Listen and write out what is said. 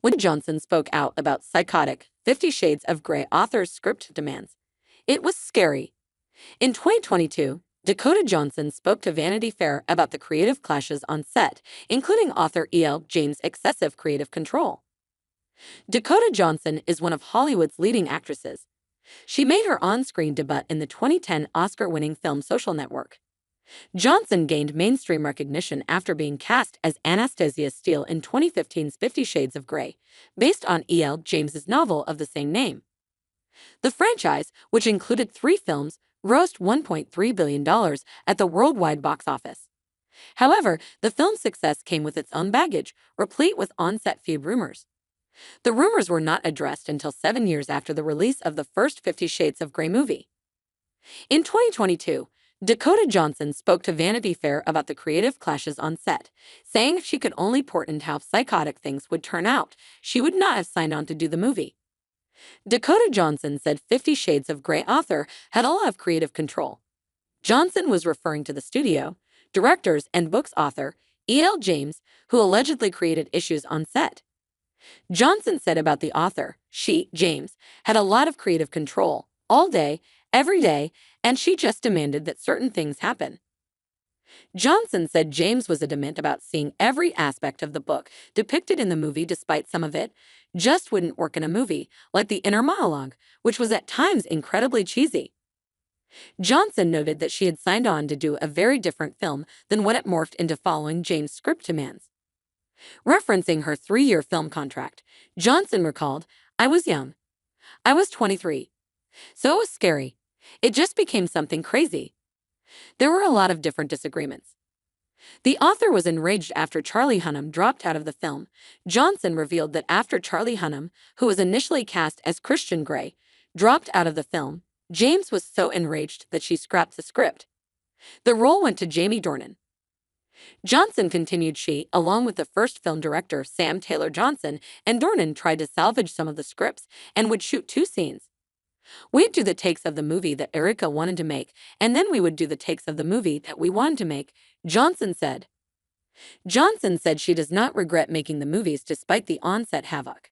when Johnson spoke out about Psychotic, 50 Shades of Grey author's script demands. It was scary. In 2022, Dakota Johnson spoke to Vanity Fair about the creative clashes on set, including author E.L. James' excessive creative control. Dakota Johnson is one of Hollywood's leading actresses. She made her on-screen debut in the 2010 Oscar-winning film Social Network. Johnson gained mainstream recognition after being cast as Anastasia Steele in 2015's 50 Shades of Grey, based on E.L. James's novel of the same name. The franchise, which included 3 films, grossed $1.3 billion at the worldwide box office. However, the film's success came with its own baggage, replete with on-set feud rumors. The rumors were not addressed until 7 years after the release of the first 50 Shades of Grey movie. In 2022, Dakota Johnson spoke to Vanity Fair about the creative clashes on set, saying if she could only portend how psychotic things would turn out, she would not have signed on to do the movie. Dakota Johnson said 50 Shades of Grey author had a lot of creative control. Johnson was referring to the studio, directors, and book's author, E.L. James, who allegedly created issues on set. Johnson said about the author, she, James, had a lot of creative control, all day, every day, and she just demanded that certain things happen. Johnson said James was adamant about seeing every aspect of the book depicted in the movie despite some of it just wouldn't work in a movie, like the inner monologue, which was at times incredibly cheesy. Johnson noted that she had signed on to do a very different film than what it morphed into following James' script demands. Referencing her 3-year film contract, Johnson recalled, "I was young. I was 23. So it was scary. It just became something crazy. There were a lot of different disagreements." The author was enraged after Charlie Hunnam dropped out of the film. Johnson revealed that after Charlie Hunnam, who was initially cast as Christian Grey, dropped out of the film, James was so enraged that she scrapped the script. The role went to Jamie Dornan. Johnson continued she, along with the first film director Sam Taylor Johnson, and Dornan tried to salvage some of the scripts and would shoot 2 scenes. "We'd do the takes of the movie that Erica wanted to make, and then we would do the takes of the movie that we wanted to make," Johnson said. Johnson said she does not regret making the movies despite the on-set havoc.